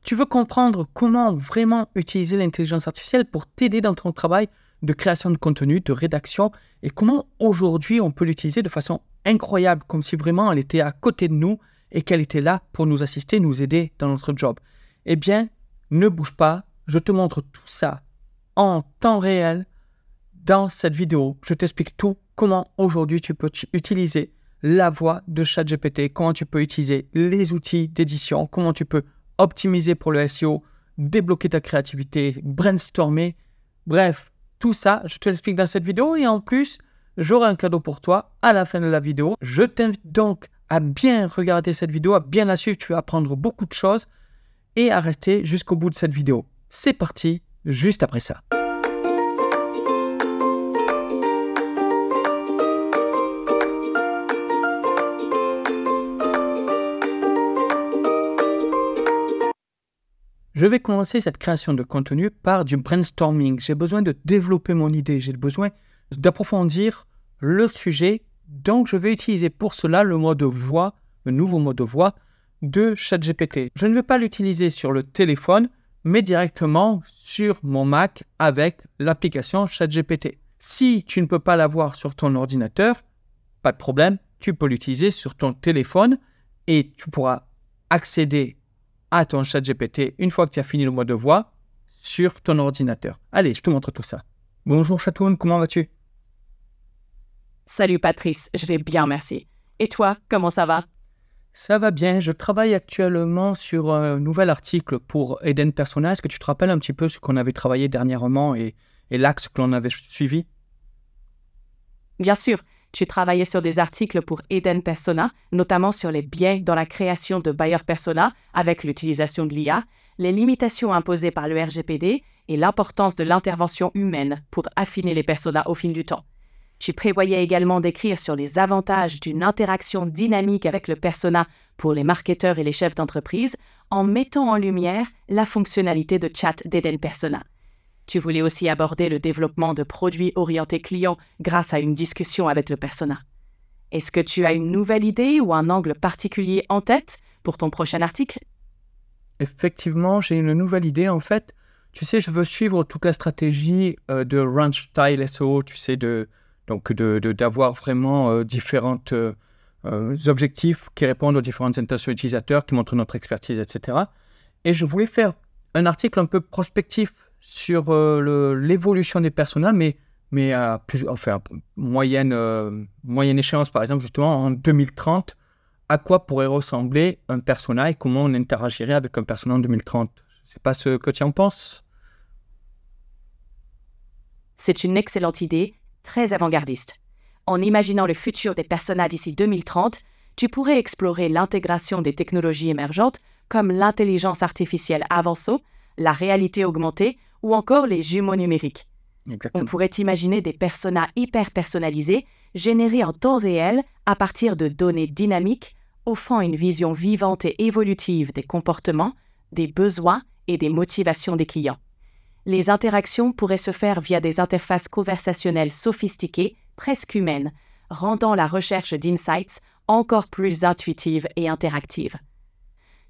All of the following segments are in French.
Tu veux comprendre comment vraiment utiliser l'intelligence artificielle pour t'aider dans ton travail de création de contenu, de rédaction, et comment aujourd'hui on peut l'utiliser de façon incroyable, comme si vraiment elle était à côté de nous et qu'elle était là pour nous assister, nous aider dans notre job. Eh bien, ne bouge pas, je te montre tout ça en temps réel dans cette vidéo. Je t'explique tout, comment aujourd'hui tu peux utiliser la voix de ChatGPT, comment tu peux utiliser les outils d'édition, comment tu peux optimiser pour le SEO, débloquer ta créativité, brainstormer, bref, tout ça, je te l'explique dans cette vidéo et en plus, j'aurai un cadeau pour toi à la fin de la vidéo. Je t'invite donc à bien regarder cette vidéo, à bien la suivre, tu vas apprendre beaucoup de choses et à rester jusqu'au bout de cette vidéo. C'est parti, juste après ça. Je vais commencer cette création de contenu par du brainstorming. J'ai besoin de développer mon idée, j'ai besoin d'approfondir le sujet. Donc, je vais utiliser pour cela le mode voix, le nouveau mode de voix de ChatGPT. Je ne vais pas l'utiliser sur le téléphone, mais directement sur mon Mac avec l'application ChatGPT. Si tu ne peux pas l'avoir sur ton ordinateur, pas de problème, tu peux l'utiliser sur ton téléphone et tu pourras accéder à ton ChatGPT une fois que tu as fini le mode de voix sur ton ordinateur. Allez, je te montre tout ça. Bonjour Chatoun, comment vas-tu? Salut Patrice, je vais bien, merci. Et toi, comment ça va? Ça va bien, je travaille actuellement sur un nouvel article pour Eden Persona. Est-ce que tu te rappelles un petit peu ce qu'on avait travaillé dernièrement et l'axe que l'on avait suivi? Bien sûr, tu travaillais sur des articles pour Eden Persona, notamment sur les biais dans la création de buyer persona avec l'utilisation de l'IA, les limitations imposées par le RGPD et l'importance de l'intervention humaine pour affiner les personas au fil du temps. Tu prévoyais également d'écrire sur les avantages d'une interaction dynamique avec le persona pour les marketeurs et les chefs d'entreprise en mettant en lumière la fonctionnalité de chat d'Eden Persona. Tu voulais aussi aborder le développement de produits orientés clients grâce à une discussion avec le persona. Est-ce que tu as une nouvelle idée ou un angle particulier en tête pour ton prochain article? Effectivement, j'ai une nouvelle idée en fait. Tu sais, je veux suivre toute la stratégie de Ranch Style SEO, tu sais, d'avoir vraiment différents objectifs qui répondent aux différentes intentions utilisateurs, qui montrent notre expertise, etc. Et je voulais faire un article un peu prospectif sur l'évolution des personas, mais à moyenne échéance, par exemple, justement, en 2030, à quoi pourrait ressembler un persona et comment on interagirait avec un persona en 2030. Je ne sais pas ce que tu en penses. C'est une excellente idée, très avant-gardiste. En imaginant le futur des personas d'ici 2030, tu pourrais explorer l'intégration des technologies émergentes comme l'intelligence artificielle avancée, la réalité augmentée ou encore les jumeaux numériques. Exactement. On pourrait imaginer des personas hyper personnalisés, générés en temps réel à partir de données dynamiques, offrant une vision vivante et évolutive des comportements, des besoins et des motivations des clients. Les interactions pourraient se faire via des interfaces conversationnelles sophistiquées, presque humaines, rendant la recherche d'insights encore plus intuitive et interactive.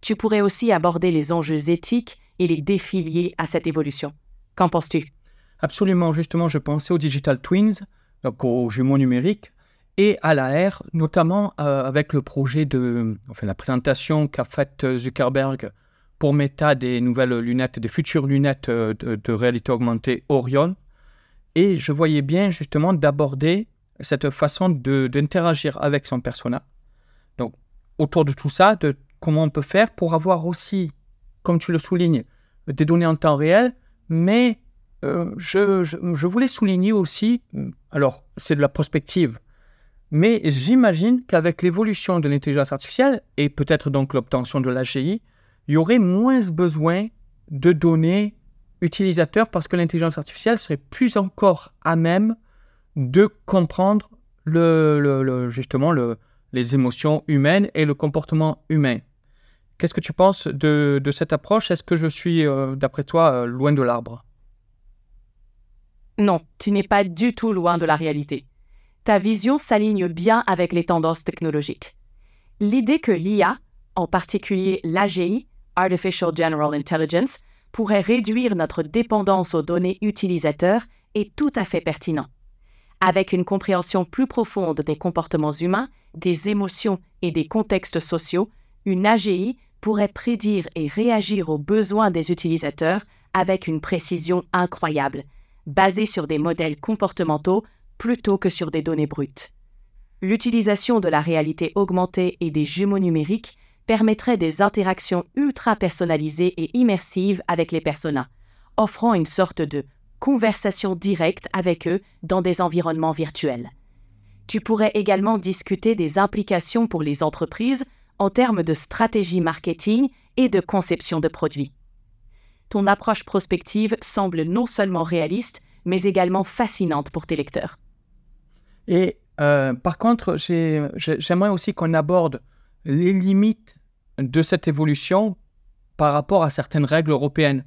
Tu pourrais aussi aborder les enjeux éthiques et les défis liés à cette évolution. Qu'en penses-tu? Absolument, justement, je pensais aux Digital Twins, donc aux jumeaux numériques, et à l'AR, notamment avec le projet la présentation qu'a faite Zuckerberg pour Meta des nouvelles lunettes, des futures lunettes de réalité augmentée Orion. Et je voyais bien justement d'aborder cette façon d'interagir avec son persona. Donc, autour de tout ça, de comment on peut faire pour avoir aussi, comme tu le soulignes, des données en temps réel, mais je voulais souligner aussi, alors c'est de la prospective, mais j'imagine qu'avec l'évolution de l'intelligence artificielle et peut-être donc l'obtention de l'AGI, il y aurait moins besoin de données utilisateurs parce que l'intelligence artificielle serait plus encore à même de comprendre les émotions humaines et le comportement humain. Qu'est-ce que tu penses de cette approche? Est-ce que je suis, d'après toi, loin de l'arbre? Non, tu n'es pas du tout loin de la réalité. Ta vision s'aligne bien avec les tendances technologiques. L'idée que l'IA, en particulier l'AGI, Artificial General Intelligence, pourrait réduire notre dépendance aux données utilisateurs est tout à fait pertinent. Avec une compréhension plus profonde des comportements humains, des émotions et des contextes sociaux, une AGI pourrait prédire et réagir aux besoins des utilisateurs avec une précision incroyable, basée sur des modèles comportementaux plutôt que sur des données brutes. L'utilisation de la réalité augmentée et des jumeaux numériques permettrait des interactions ultra personnalisées et immersives avec les personas, offrant une sorte de conversation directe avec eux dans des environnements virtuels. Tu pourrais également discuter des implications pour les entreprises en termes de stratégie marketing et de conception de produits. Ton approche prospective semble non seulement réaliste, mais également fascinante pour tes lecteurs. Et par contre, j'aimerais aussi qu'on aborde les limites de cette évolution par rapport à certaines règles européennes.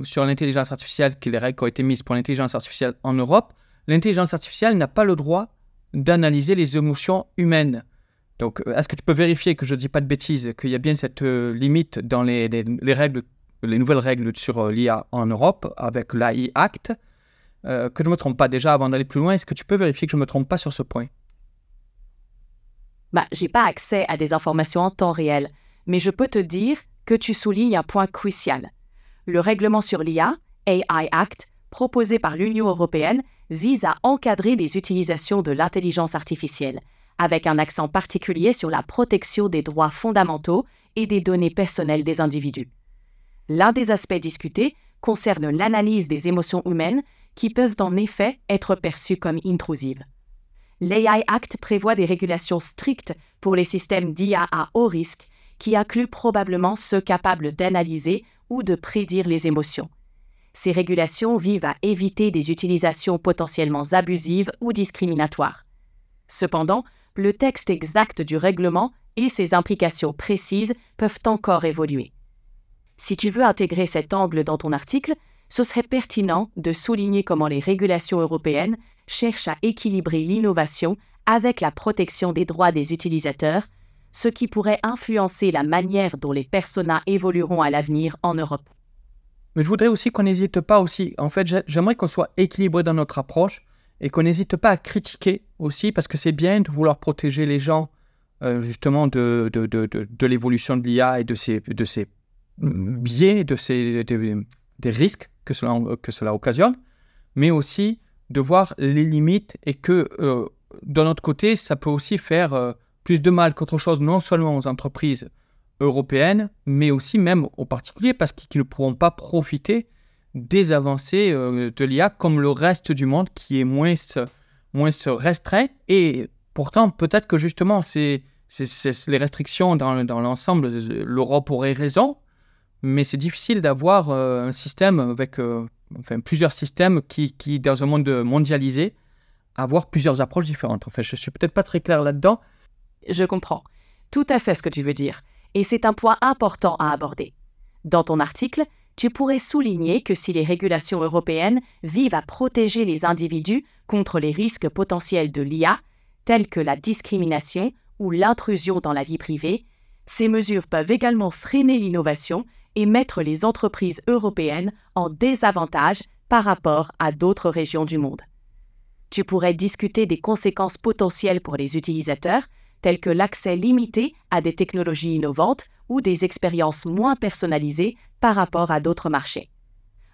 Sur l'intelligence artificielle, qui est les règles qui ont été mises pour l'intelligence artificielle en Europe, l'intelligence artificielle n'a pas le droit d'analyser les émotions humaines. Donc, est-ce que tu peux vérifier que je ne dis pas de bêtises, qu'il y a bien cette limite dans les règles, les nouvelles règles sur l'IA en Europe, avec l'AI Act, que je ne me trompe pas déjà avant d'aller plus loin? Est-ce que tu peux vérifier que je ne me trompe pas sur ce point? Je n'ai pas accès à des informations en temps réel, mais je peux te dire que tu soulignes un point crucial. Le règlement sur l'IA, AI Act, proposé par l'Union européenne, vise à encadrer les utilisations de l'intelligence artificielle, avec un accent particulier sur la protection des droits fondamentaux et des données personnelles des individus. L'un des aspects discutés concerne l'analyse des émotions humaines qui peuvent en effet être perçues comme intrusives. L'AI Act prévoit des régulations strictes pour les systèmes d'IA à haut risque qui incluent probablement ceux capables d'analyser ou de prédire les émotions. Ces régulations visent à éviter des utilisations potentiellement abusives ou discriminatoires. Cependant, le texte exact du règlement et ses implications précises peuvent encore évoluer. Si tu veux intégrer cet angle dans ton article, ce serait pertinent de souligner comment les régulations européennes cherchent à équilibrer l'innovation avec la protection des droits des utilisateurs, ce qui pourrait influencer la manière dont les personas évolueront à l'avenir en Europe. Mais je voudrais aussi qu'on n'hésite pas aussi, en fait, j'aimerais qu'on soit équilibré dans notre approche et qu'on n'hésite pas à critiquer aussi, parce que c'est bien de vouloir protéger les gens justement de l'évolution de l'IA et de ses biais, des risques que cela occasionne, mais aussi de voir les limites et que de notre côté, ça peut aussi faire plus de mal qu'autre chose, non seulement aux entreprises européennes, mais aussi même aux particuliers, parce qu'ils ne pourront pas profiter des avancées de l'IA comme le reste du monde qui est moins restreint. Et pourtant, peut-être que justement, c'est les restrictions dans l'ensemble, l'Europe aurait raison, mais c'est difficile d'avoir un système avec plusieurs systèmes qui, dans un monde mondialisé, avoir plusieurs approches différentes. Enfin, je ne suis peut-être pas très clair là-dedans. Je comprends tout à fait ce que tu veux dire, et c'est un point important à aborder. Dans ton article, tu pourrais souligner que si les régulations européennes visent à protéger les individus contre les risques potentiels de l'IA, tels que la discrimination ou l'intrusion dans la vie privée, ces mesures peuvent également freiner l'innovation et mettre les entreprises européennes en désavantage par rapport à d'autres régions du monde. Tu pourrais discuter des conséquences potentielles pour les utilisateurs, telles que l'accès limité à des technologies innovantes ou des expériences moins personnalisées par rapport à d'autres marchés.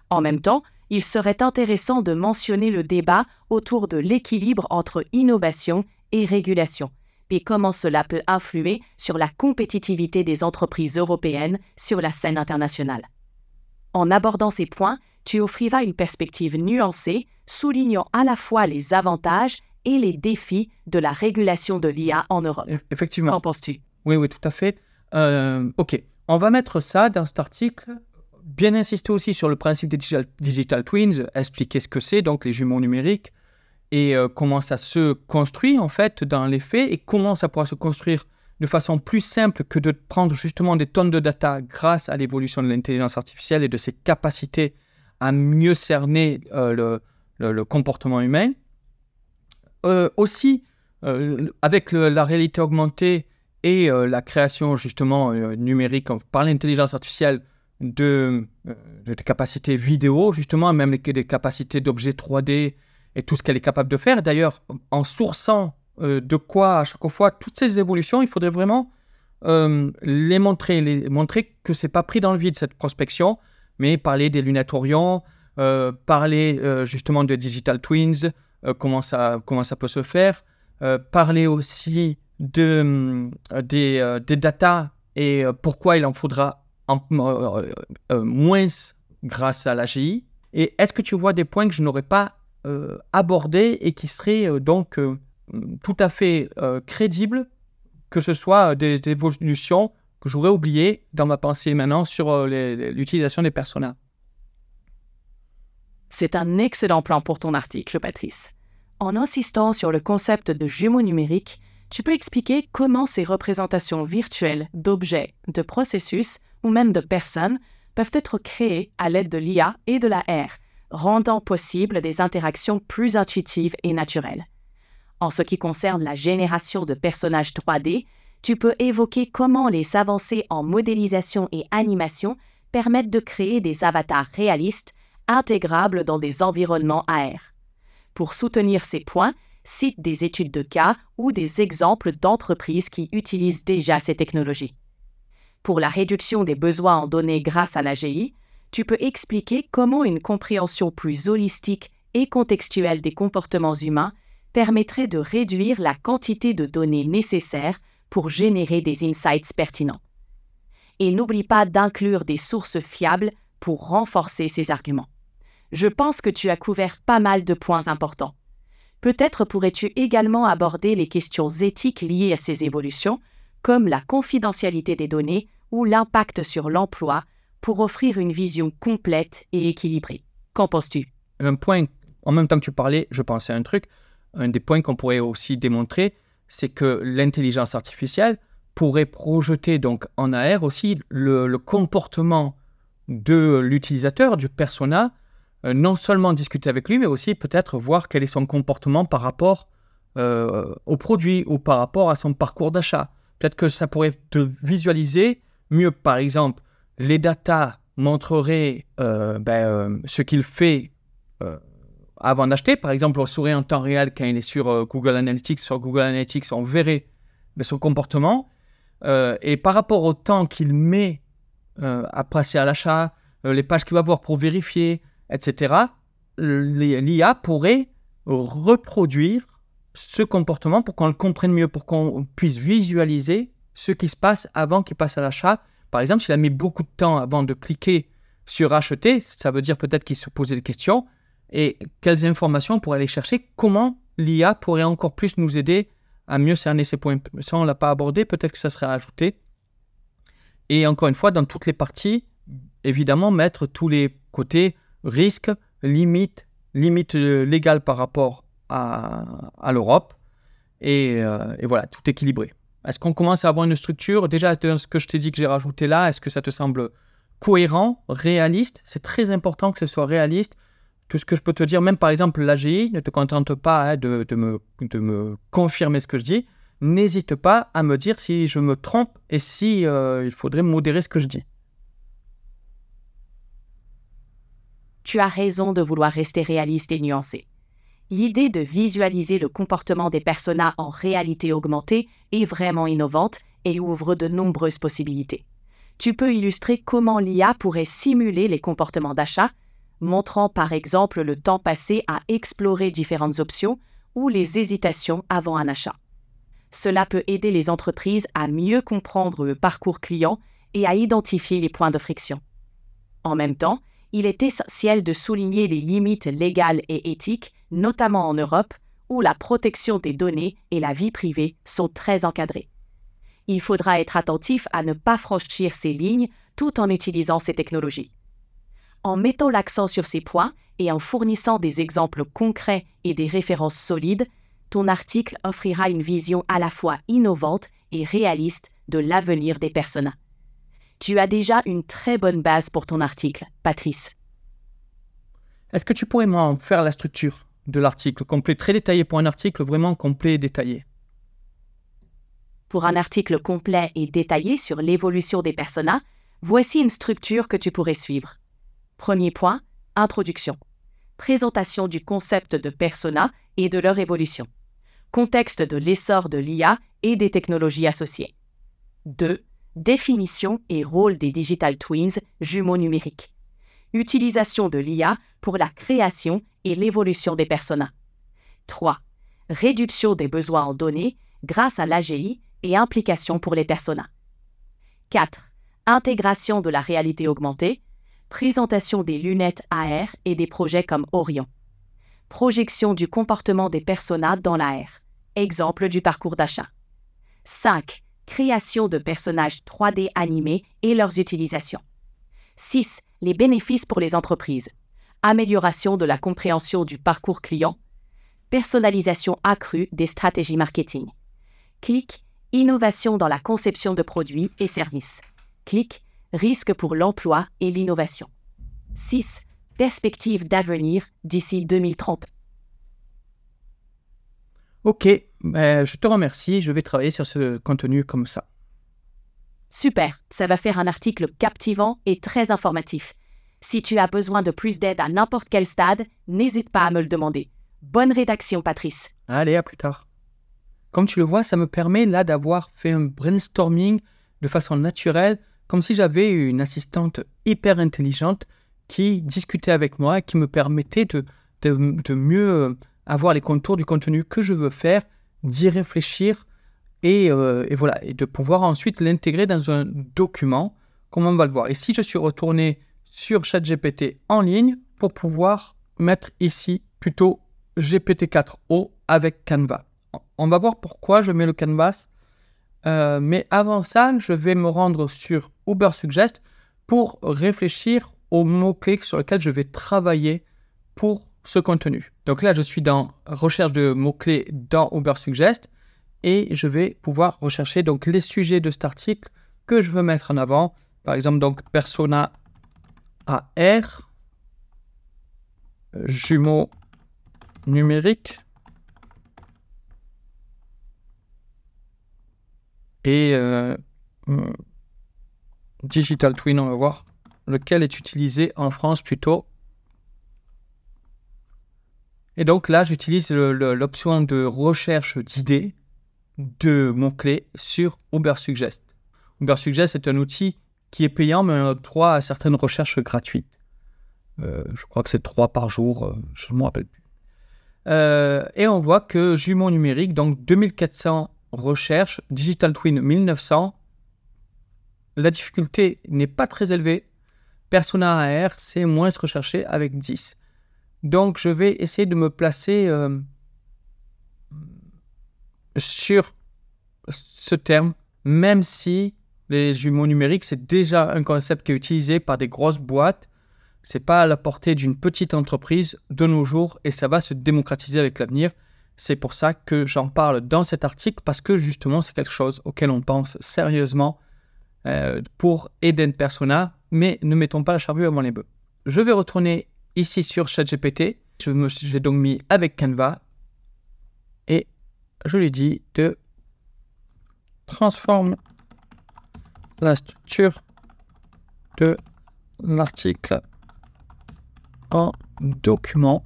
En même temps, il serait intéressant de mentionner le débat autour de l'équilibre entre innovation et régulation, et comment cela peut influer sur la compétitivité des entreprises européennes sur la scène internationale. En abordant ces points, tu offriras une perspective nuancée, soulignant à la fois les avantages et les défis de la régulation de l'IA en Europe. Effectivement. Qu'en penses-tu? Oui, tout à fait. Ok, on va mettre ça dans cet article. Bien insister aussi sur le principe des digital twins, expliquer ce que c'est, donc les jumeaux numériques, et comment ça se construit en fait dans les faits, et comment ça pourra se construire de façon plus simple que de prendre justement des tonnes de data grâce à l'évolution de l'intelligence artificielle et de ses capacités à mieux cerner le comportement humain. Aussi, avec la réalité augmentée et la création justement numérique par l'intelligence artificielle de capacités vidéo, justement, même des capacités d'objets 3D et tout ce qu'elle est capable de faire. D'ailleurs, en sourçant de quoi à chaque fois, toutes ces évolutions, il faudrait vraiment les montrer que c'est pas pris dans le vide, cette prospection, mais parler des lunettes Orion, parler justement de Digital Twins, comment ça peut se faire, parler aussi des data et pourquoi il en faudra moins grâce à l'AGI. Et est-ce que tu vois des points que je n'aurais pas abordés et qui seraient donc tout à fait crédibles, que ce soit des évolutions que j'aurais oubliées dans ma pensée maintenant sur l'utilisation des personas? C'est un excellent plan pour ton article, Patrice. En insistant sur le concept de jumeaux numériques, tu peux expliquer comment ces représentations virtuelles d'objets, de processus ou même de personnes peuvent être créées à l'aide de l'IA et de la R, rendant possible des interactions plus intuitives et naturelles. En ce qui concerne la génération de personnages 3D, tu peux évoquer comment les avancées en modélisation et animation permettent de créer des avatars réalistes intégrables dans des environnements AR. Pour soutenir ces points, cite des études de cas ou des exemples d'entreprises qui utilisent déjà ces technologies. Pour la réduction des besoins en données grâce à l'AGI, tu peux expliquer comment une compréhension plus holistique et contextuelle des comportements humains permettrait de réduire la quantité de données nécessaires pour générer des insights pertinents. Et n'oublie pas d'inclure des sources fiables pour renforcer ces arguments. Je pense que tu as couvert pas mal de points importants. Peut-être pourrais-tu également aborder les questions éthiques liées à ces évolutions, comme la confidentialité des données ou l'impact sur l'emploi, pour offrir une vision complète et équilibrée. Qu'en penses-tu? Un point, en même temps que tu parlais, je pensais à un truc. Un des points qu'on pourrait aussi démontrer, c'est que l'intelligence artificielle pourrait projeter donc en AR aussi le comportement de l'utilisateur, du persona, non seulement discuter avec lui, mais aussi peut-être voir quel est son comportement par rapport au produit ou par rapport à son parcours d'achat. Peut-être que ça pourrait te visualiser mieux. Par exemple, les datas montreraient ce qu'il fait avant d'acheter. Par exemple, on saurait en temps réel quand il est sur Google Analytics. Sur Google Analytics, on verrait son comportement. Et par rapport au temps qu'il met à passer à l'achat, les pages qu'il va voir pour vérifier, etc., l'IA pourrait reproduire ce comportement pour qu'on le comprenne mieux, pour qu'on puisse visualiser ce qui se passe avant qu'il passe à l'achat. Par exemple, s'il a mis beaucoup de temps avant de cliquer sur acheter, ça veut dire peut-être qu'il se posait des questions. Et quelles informations on pourrait aller chercher? Comment l'IA pourrait encore plus nous aider à mieux cerner ces points? Ça, on ne l'a pas abordé, peut-être que ça serait ajouté. Et encore une fois, dans toutes les parties, évidemment, mettre tous les côtés risques, limites légales par rapport à l'Europe. Et voilà, tout équilibré. Est-ce qu'on commence à avoir une structure? Déjà, ce que je t'ai dit que j'ai rajouté là, est-ce que ça te semble cohérent, réaliste? C'est très important que ce soit réaliste. Tout ce que je peux te dire, même par exemple l'AGI, ne te contente pas de me confirmer ce que je dis. N'hésite pas à me dire si je me trompe et si il faudrait modérer ce que je dis. Tu as raison de vouloir rester réaliste et nuancé. L'idée de visualiser le comportement des personas en réalité augmentée est vraiment innovante et ouvre de nombreuses possibilités. Tu peux illustrer comment l'IA pourrait simuler les comportements d'achat, montrant par exemple le temps passé à explorer différentes options ou les hésitations avant un achat. Cela peut aider les entreprises à mieux comprendre le parcours client et à identifier les points de friction. En même temps, il est essentiel de souligner les limites légales et éthiques, notamment en Europe, où la protection des données et la vie privée sont très encadrées. Il faudra être attentif à ne pas franchir ces lignes tout en utilisant ces technologies. En mettant l'accent sur ces points et en fournissant des exemples concrets et des références solides, ton article offrira une vision à la fois innovante et réaliste de l'avenir des personas. Tu as déjà une très bonne base pour ton article, Patrice. Est-ce que tu pourrais m'en faire la structure de l'article complet, très détaillé pour un article vraiment complet et détaillé? Pour un article complet et détaillé sur l'évolution des personas, voici une structure que tu pourrais suivre. Premier point, introduction. Présentation du concept de persona et de leur évolution. Contexte de l'essor de l'IA et des technologies associées. 2. Définition et rôle des digital twins, jumeaux numériques. Utilisation de l'IA pour la création et l'évolution des personas. 3. Réduction des besoins en données grâce à l'AGI et implication pour les personas. 4. Intégration de la réalité augmentée. Présentation des lunettes AR et des projets comme Orion. Projection du comportement des personas dans l'AR. Exemple du parcours d'achat. 5. Création de personnages 3D animés et leurs utilisations. 6. Les bénéfices pour les entreprises. Amélioration de la compréhension du parcours client. Personnalisation accrue des stratégies marketing. Clic. Innovation dans la conception de produits et services. Clic. Risque pour l'emploi et l'innovation. 6. Perspective d'avenir d'ici 2030. Ok, je te remercie. Je vais travailler sur ce contenu comme ça. Super, ça va faire un article captivant et très informatif. Si tu as besoin de plus d'aide à n'importe quel stade, n'hésite pas à me le demander. Bonne rédaction, Patrice. Allez, à plus tard. Comme tu le vois, ça me permet là d'avoir fait un brainstorming de façon naturelle, comme si j'avais une assistante hyper intelligente qui discutait avec moi et qui me permettait de mieux avoir les contours du contenu que je veux faire, d'y réfléchir et voilà, et de pouvoir ensuite l'intégrer dans un document, comme on va le voir. Ici, je suis retourné sur ChatGPT en ligne pour pouvoir mettre ici plutôt GPT-4o avec Canva. On va voir pourquoi je mets le Canvas. Mais avant ça, je vais me rendre sur Ubersuggest pour réfléchir aux mots-clés sur lesquels je vais travailler pour ce contenu. Donc là, je suis dans recherche de mots-clés dans Ubersuggest et je vais pouvoir rechercher donc les sujets de cet article que je veux mettre en avant. Par exemple, donc persona AR, jumeaux numériques et digital twin, on va voir lequel est utilisé en France plutôt. Et donc là, j'utilise l'option de recherche d'idées de mots-clés sur Ubersuggest. Ubersuggest est un outil qui est payant, mais on a droit à certaines recherches gratuites. Je crois que c'est 3 par jour, je ne me rappelle plus. Et on voit que jumeaux numériques, donc 2400 recherches, digital twin 1900, la difficulté n'est pas très élevée. Persona AR, c'est moins recherché avec 10. Donc, je vais essayer de me placer sur ce terme, même si les jumeaux numériques, c'est déjà un concept qui est utilisé par des grosses boîtes. Ce n'est pas à la portée d'une petite entreprise de nos jours et ça va se démocratiser avec l'avenir. C'est pour ça que j'en parle dans cet article parce que justement, c'est quelque chose auquel on pense sérieusement pour Eden Persona, mais ne mettons pas la charrue avant les bœufs. Je vais retourner ici sur ChatGPT. J'ai donc mis avec Canva et je lui dis de transformer la structure de l'article en document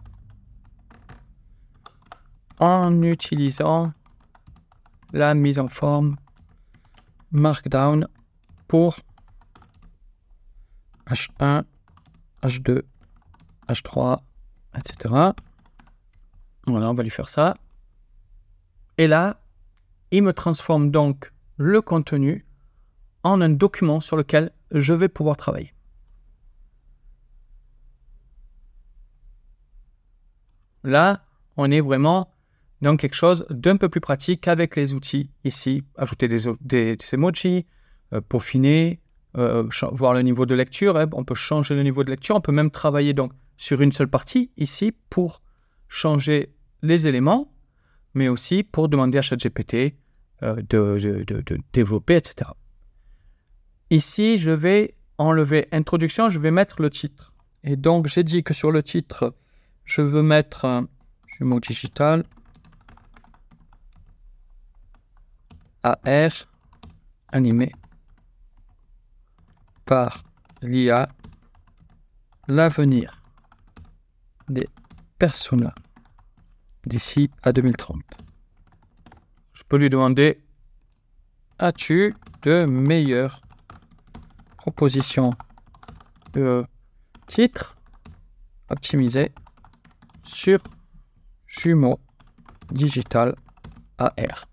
en utilisant la mise en forme Markdown pour H1, H2, H3, etc. Voilà, on va lui faire ça. Et là, il me transforme donc le contenu en un document sur lequel je vais pouvoir travailler. Là, on est vraiment dans quelque chose d'un peu plus pratique avec les outils ici. Ajouter des emojis, peaufiner, voir le niveau de lecture. On peut changer le niveau de lecture. On peut même travailler donc sur une seule partie ici pour changer les éléments, mais aussi pour demander à ChatGPT de développer, etc. Ici, je vais enlever introduction, je vais mettre le titre. Et donc, j'ai dit que sur le titre, je veux mettre jumeaux digital AR animé par l'IA, l'avenir des personas d'ici à 2030. Je peux lui demander: as-tu de meilleures propositions de titres optimisés sur Jumeaux Digital AR?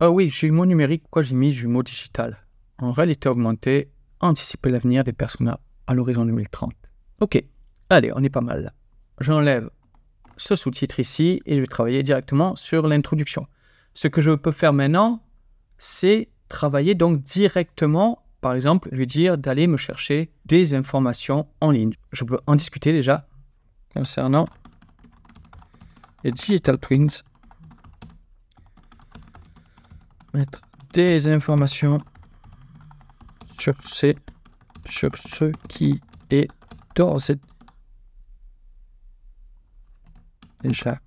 Ah oui, jumeaux numériques, pourquoi j'ai mis jumeaux digital? En réalité augmentée, anticiper l'avenir des personas à l'horizon 2030. Ok, allez, on est pas mal là. J'enlève ce sous-titre ici et je vais travailler directement sur l'introduction. Ce que je peux faire maintenant, c'est travailler donc directement, par exemple, lui dire d'aller me chercher des informations en ligne. Je peux en discuter déjà concernant les Digital Twins. Mettre des informations sur ce qui est d'ores et déjà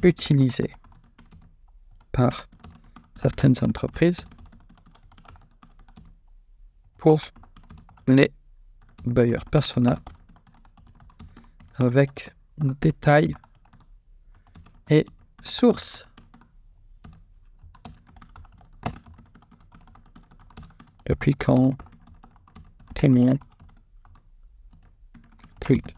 utilisé par certaines entreprises pour les buyer persona avec détails et sources. Depuis quand Témoin culte.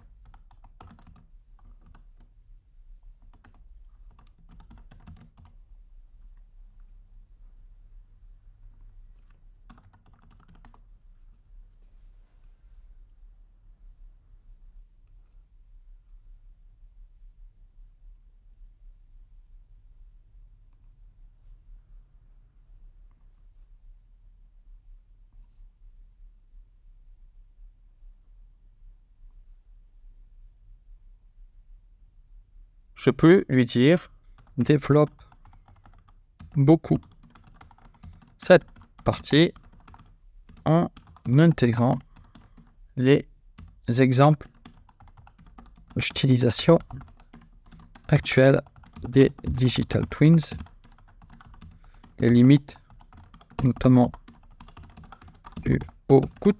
Je peux lui dire: développe beaucoup cette partie en intégrant les exemples d'utilisation actuels des Digital Twins, les limites notamment du haut coût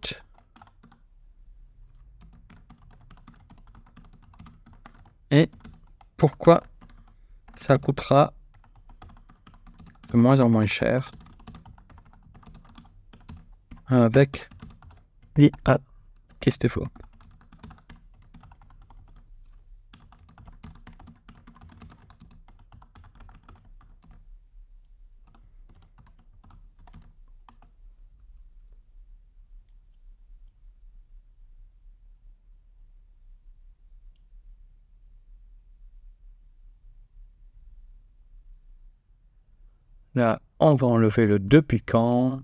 et pourquoi ça coûtera de moins en moins cher avec l'IA qui se développe. Là, on va enlever le depuis quand.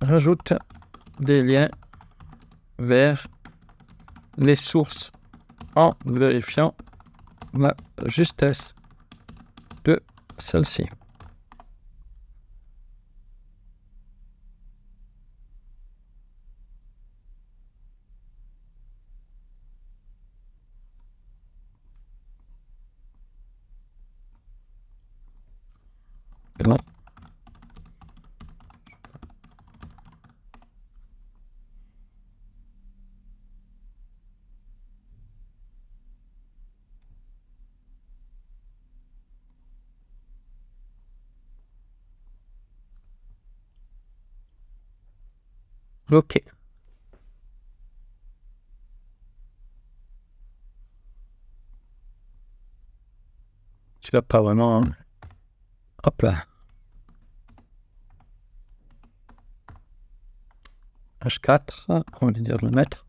Rajoute des liens vers les sources en vérifiant la justesse de celle-ci. Là. Ok. Tu l'as pas vraiment. Hein. Hop là. H4, on va dire le mettre.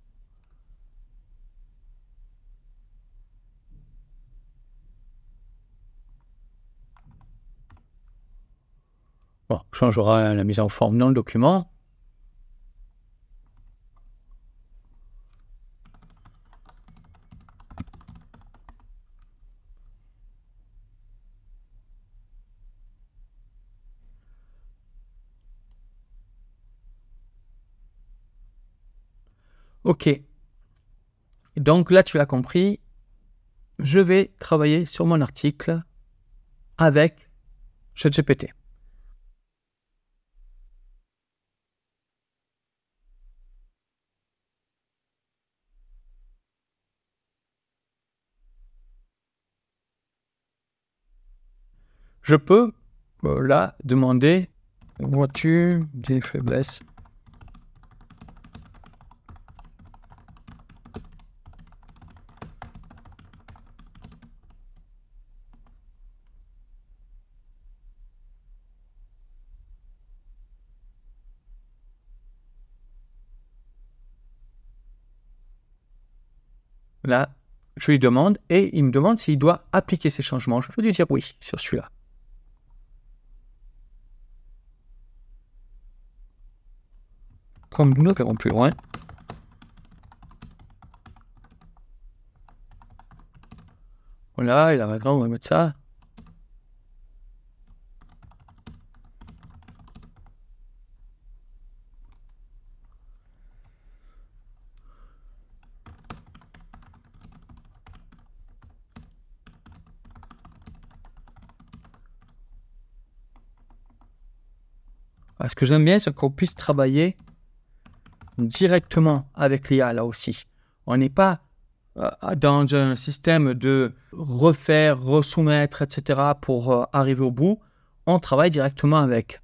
Bon, on changera la mise en forme dans le document. Ok. Donc là, tu l'as compris, je vais travailler sur mon article avec ChatGPT. Je peux là demander, vois-tu des faiblesses? Là, je lui demande et il me demande s'il doit appliquer ces changements. Je peux lui dire oui sur celui-là. Comme nous verrons plus loin. Voilà, il a raison, on va mettre ça. Ce que j'aime bien, c'est qu'on puisse travailler directement avec l'IA là aussi. On n'est pas dans un système de refaire, resoumettre, etc. pour arriver au bout. On travaille directement avec.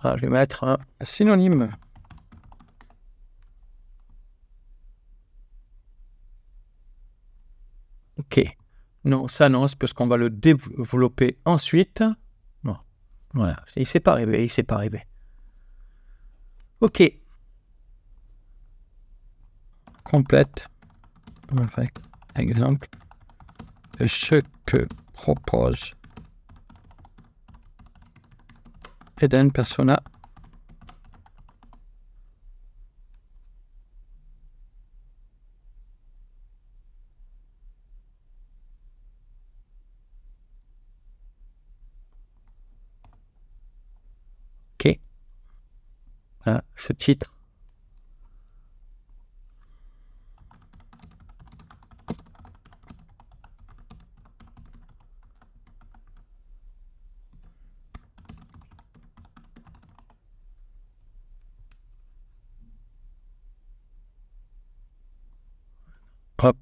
Alors, je vais mettre un synonyme. Ok. Non, ça non, c'est parce qu'on va le développer ensuite. Non. Voilà. Il ne s'est pas arrivé, il s'est pas arrivé. Ok. Complète. Avec exemple de ce que propose Eden Persona. Ok. Là, ce titre. Hop.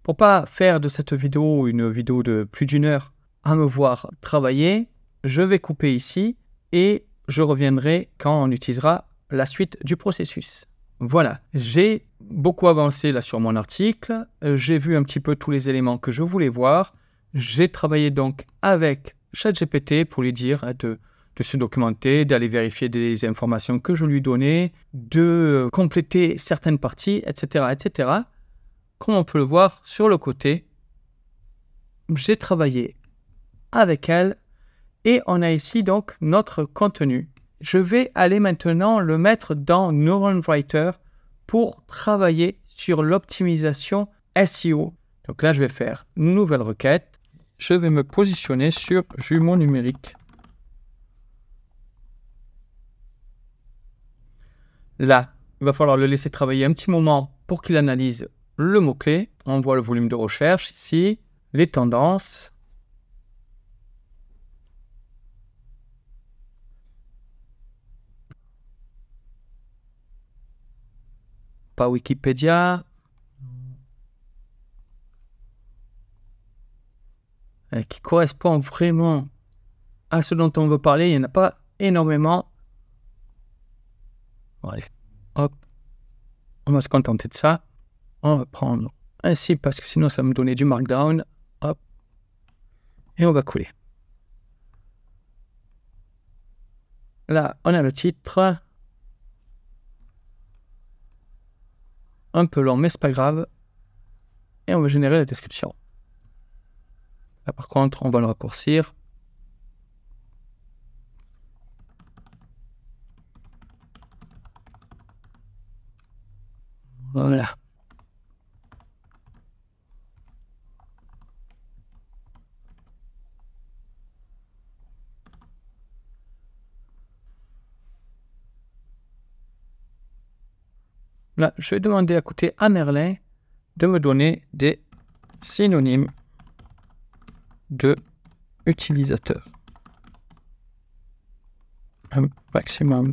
Pour pas faire de cette vidéo une vidéo de plus d'une heure à me voir travailler, je vais couper ici et je reviendrai quand on utilisera la suite du processus. Voilà, j'ai beaucoup avancé là sur mon article, j'ai vu un petit peu tous les éléments que je voulais voir, j'ai travaillé donc avec ChatGPT pour lui dire de se documenter, d'aller vérifier des informations que je lui donnais, de compléter certaines parties, etc., etc. Comme on peut le voir sur le côté, j'ai travaillé avec elle et on a ici donc notre contenu. Je vais aller maintenant le mettre dans Neuron Writer pour travailler sur l'optimisation SEO. Donc là, je vais faire une nouvelle requête. Je vais me positionner sur jumeaux numériques. Là, il va falloir le laisser travailler un petit moment pour qu'il analyse le mot-clé. On voit le volume de recherche ici, les tendances. Pas Wikipédia. Qui correspond vraiment à ce dont on veut parler. Il n'y en a pas énormément. Bon, allez, hop. On va se contenter de ça. On va prendre ainsi parce que sinon ça va me donner du markdown. Hop. Et on va coller. Là, on a le titre. Un peu long, mais c'est pas grave. Et on va générer la description. Là, par contre, on va le raccourcir. Voilà. Là, je vais demander à côté à Merlin de me donner des synonymes de utilisateur. Un maximum.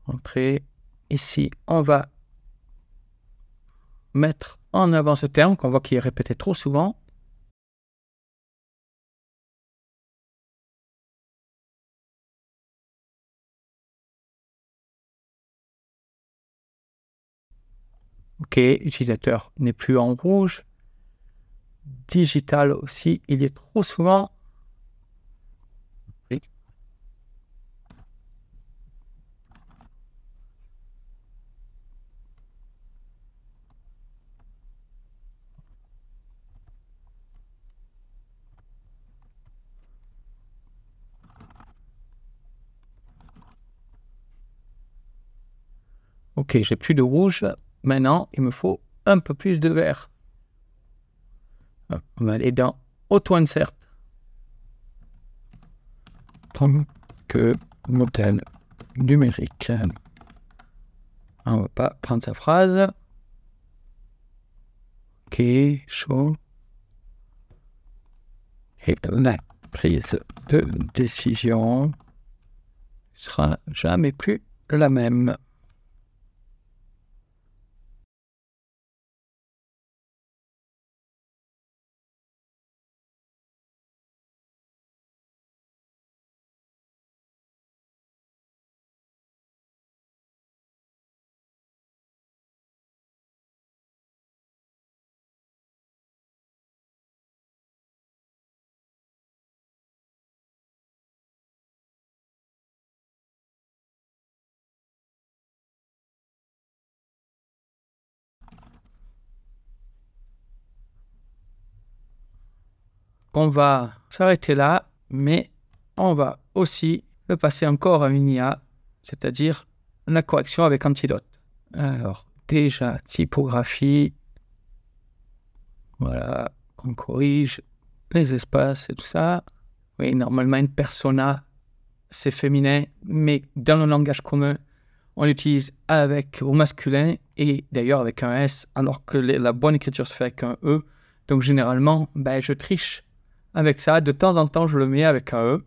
Après, ici, on va mettre en avant ce terme qu'on voit qui est répété trop souvent. Ok, utilisateur n'est plus en rouge. Digital aussi, il est trop souvent. Oui. Ok, j'ai plus de rouge. Maintenant, il me faut un peu plus de vert. On va aller dans Auto-Insert. Tant que modèle numérique. On va pas prendre sa phrase. Ok, chaud. Et la prise de décision sera jamais plus la même. On va s'arrêter là, mais on va aussi le passer encore à une IA, c'est-à-dire la correction avec Antidote. Alors, déjà, typographie. Voilà, on corrige les espaces et tout ça. Oui, normalement, une persona, c'est féminin, mais dans le langage commun, on l'utilise avec au masculin et d'ailleurs avec un S, alors que la bonne écriture se fait avec un E. Donc généralement, je triche avec ça. De temps en temps, je le mets avec un E.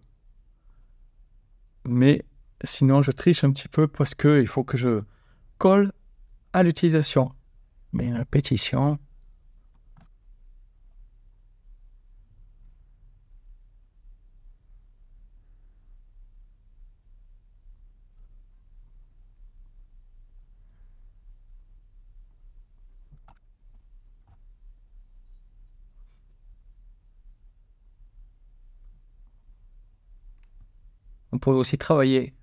Mais sinon, je triche un petit peu parce qu'il faut que je colle à l'utilisation. Mais une répétition. On pourrait aussi travailler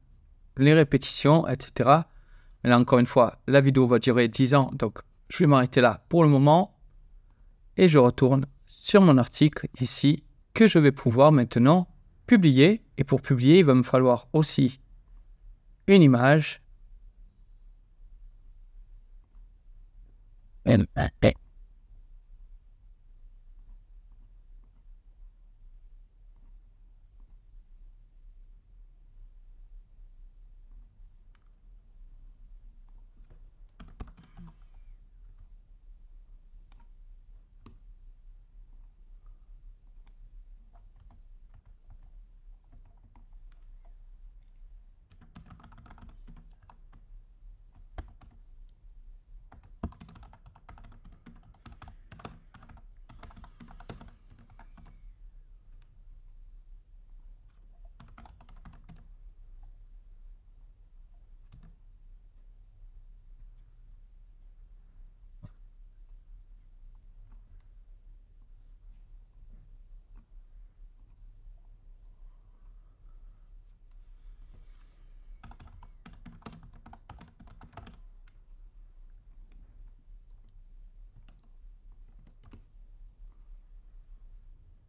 les répétitions, etc. Mais là, encore une fois, la vidéo va durer 10 ans. Donc, je vais m'arrêter là pour le moment. Et je retourne sur mon article ici que je vais pouvoir maintenant publier. Et pour publier, il va me falloir aussi une image.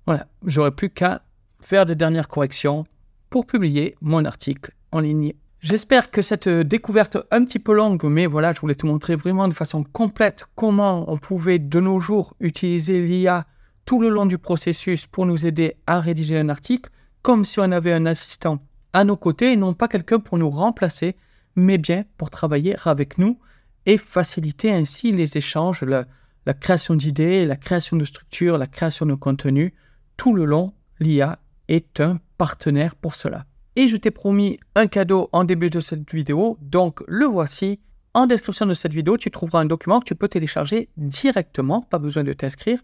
Voilà, j'aurais plus qu'à faire des dernières corrections pour publier mon article en ligne. J'espère que cette découverte un petit peu longue, mais voilà, je voulais te montrer vraiment de façon complète comment on pouvait de nos jours utiliser l'IA tout le long du processus pour nous aider à rédiger un article, comme si on avait un assistant à nos côtés et non pas quelqu'un pour nous remplacer, mais bien pour travailler avec nous et faciliter ainsi les échanges, la création d'idées, la création de structures, la création de contenu. Tout le long, l'IA est un partenaire pour cela. Et je t'ai promis un cadeau en début de cette vidéo, donc le voici. En description de cette vidéo, tu trouveras un document que tu peux télécharger directement, pas besoin de t'inscrire.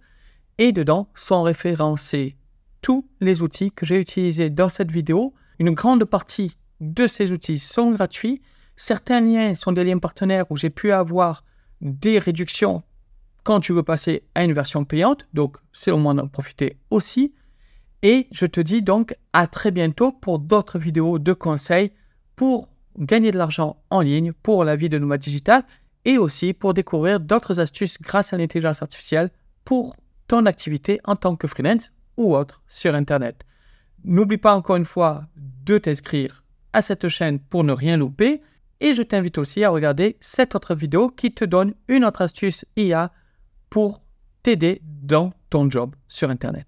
Et dedans sont référencés tous les outils que j'ai utilisés dans cette vidéo. Une grande partie de ces outils sont gratuits. Certains liens sont des liens partenaires où j'ai pu avoir des réductions quand tu veux passer à une version payante. Donc, c'est le moment d'en profiter aussi. Et je te dis donc à très bientôt pour d'autres vidéos de conseils pour gagner de l'argent en ligne, pour la vie de nomade digital et aussi pour découvrir d'autres astuces grâce à l'intelligence artificielle pour ton activité en tant que freelance ou autre sur Internet. N'oublie pas encore une fois de t'inscrire à cette chaîne pour ne rien louper et je t'invite aussi à regarder cette autre vidéo qui te donne une autre astuce IA pour t'aider dans ton job sur Internet.